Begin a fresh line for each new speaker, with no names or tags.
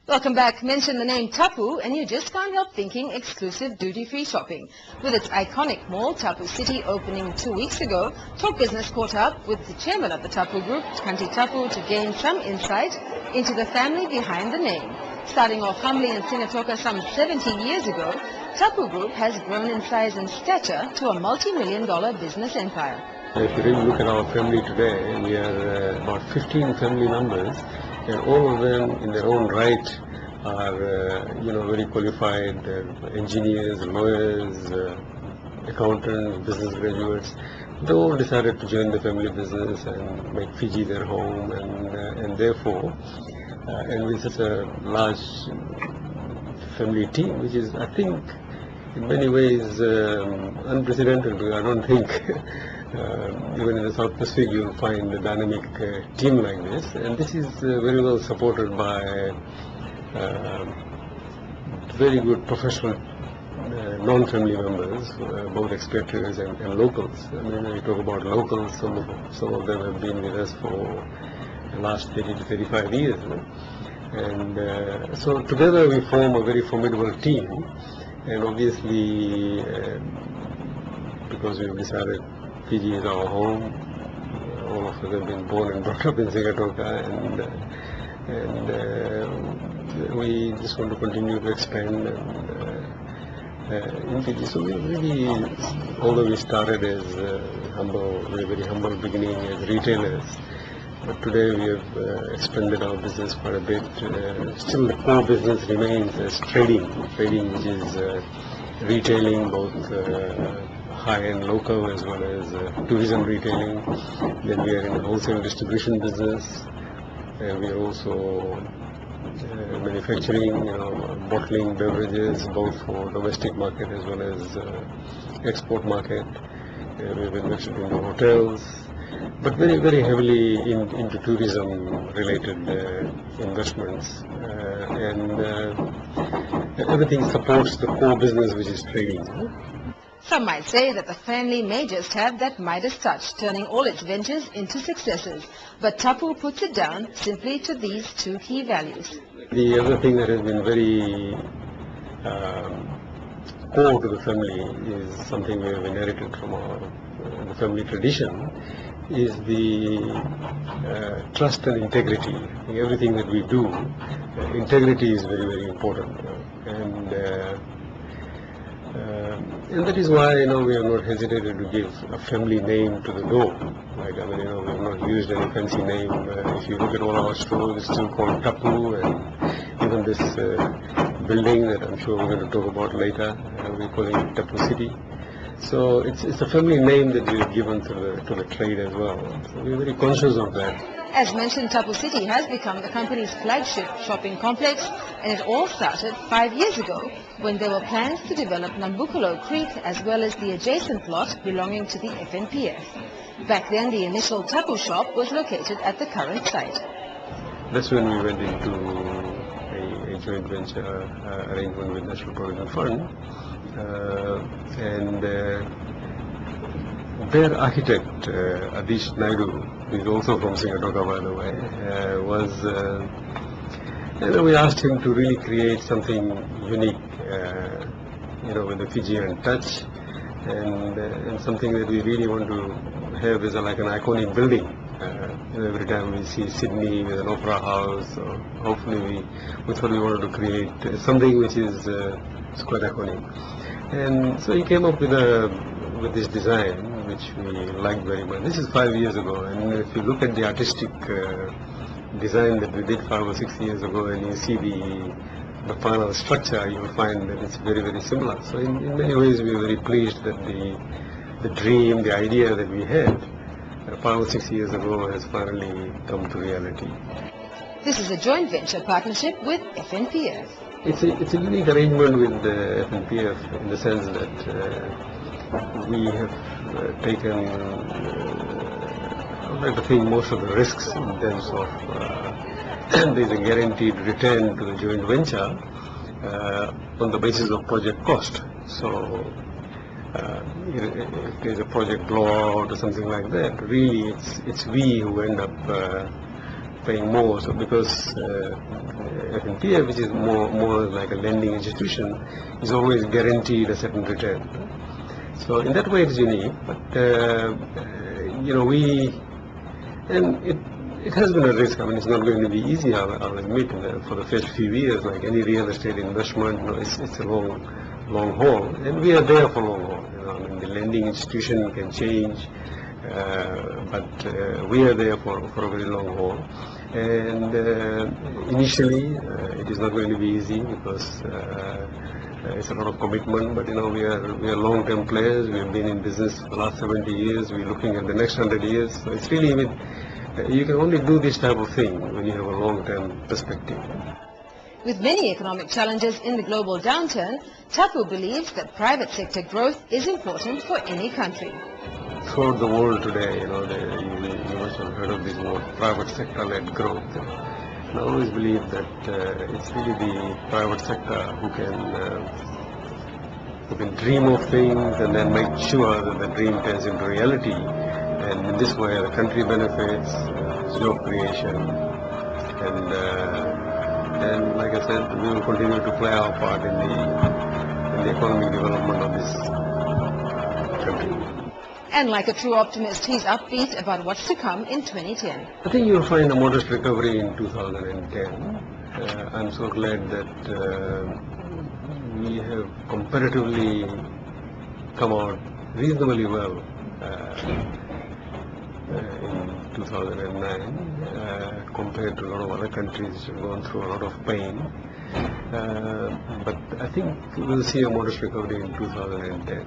Welcome back. Mention the name Tapu and you just can't help thinking exclusive duty-free shopping. With its iconic mall, Tapu City, opening 2 weeks ago, Talk Business caught up with the chairman of the Tapu Group, Kanti Tapu, to gain some insight into the family behind the name. Starting off humbly in Singatoka some 70 years ago, Tapu Group has grown in size and stature to a multi-million-dollar business empire.
If you really look at our family today, we are about 15 family members, and all of them in their own right are very qualified engineers, lawyers, accountants, business graduates. They all decided to join the family business and make Fiji their home, and therefore, and with such a large family team, which is, I think, in many ways unprecedented. I don't think even in the South Pacific you'll find a dynamic team like this, and this is very well supported by very good professional non-family members, both expatriates and locals. I mean, when we talk about locals, some of them have been with us for the last 30 to 35 years. And so together we form a very formidable team, and obviously because we've decided Fiji is our home, all of us have been born and brought up in Singatoka, and we just want to continue to expand in Fiji. So we really, although we started as very humble beginning as retailers, but today we have expanded our business quite a bit. Still the core business remains as trading which is retailing, both high-end local as well as tourism retailing. Then we are in the wholesale distribution business. We are also manufacturing, bottling beverages, both for domestic market as well as export market. We've invested in the hotels, but very, very heavily into tourism-related investments, and everything supports the core business, which is trading.
Some might say that the family may just have that Midas touch, turning all its ventures into successes. But Tapu puts it down simply to these two key values.
The other thing that has been very core to the family is something we have inherited from the family tradition, is the trust and integrity. In everything that we do, integrity is very, very important. And that is why, we have not hesitated to give a family name to the door. Like, we have not used any fancy name. If you look at all our stores, it's still called Tapu, and even this building that I'm sure we're going to talk about later, we're calling it Tapu City. So it's a family name that we've given to the trade as well. So we're very conscious of that.
As mentioned, Tapu City has become the company's flagship shopping complex, and it all started 5 years ago when there were plans to develop Nambucolo Creek as well as the adjacent lot belonging to the FNPF. Back then, the initial Tapu shop was located at the current site.
That's when we went into a joint venture arrangement with National Provident Fund, and their architect, Adish Naidu, who is also from Singatoka, by the way, we asked him to really create something unique, with the Fijian touch, and something that we really want to have is like an iconic building. Every time we see Sydney with an opera house, so hopefully we thought we wanted to create something which is quite iconic. And so he came up with this design, which we liked very much. This is 5 years ago, and if you look at the artistic design that we did 5 or 6 years ago, and you see the final structure, you will find that it's very, very similar. So in many ways, we are very pleased that the dream, the idea that we had 5 or 6 years ago has finally come to reality.
This is a joint venture partnership with FNPF.
It's a unique arrangement with the FNPF in the sense that we have taken, I'd like to think, most of the risks in terms of there's a guaranteed return to the joint venture on the basis of project cost. So if there's a project blowout or something like that, really it's we who end up paying more. So because FNPA, which is more like a lending institution, is always guaranteed a certain return. So in that way it's unique, but it has been a risk. I mean, it's not going to be easy, I'll admit. For the first few years, like any real estate investment, it's a long haul, and we are there for long haul. I mean, the lending institution can change, but we are there for a very long haul. And initially, it is not going to be easy because it's a lot of commitment. But we are long-term players. We have been in business for the last 70 years. We're looking at the next 100 years. So it's really, you can only do this type of thing when you have a long-term perspective.
With many economic challenges in the global downturn, Tapu believes that private sector growth is important for any country.
Throughout the world today, you must have heard of this word, private sector-led growth. And I always believe that it's really the private sector who can dream of things and then make sure that the dream turns into reality. And in this way, the country benefits, job creation, and like I said, we will continue to play our part in the economic development of this country.
And like a true optimist, he's upbeat about what's to come in 2010.
I think you'll find a modest recovery in 2010. I'm so glad that we have comparatively come out reasonably well in 2009 compared to a lot of other countries which have gone through a lot of pain. But I think we'll see a modest recovery in 2010.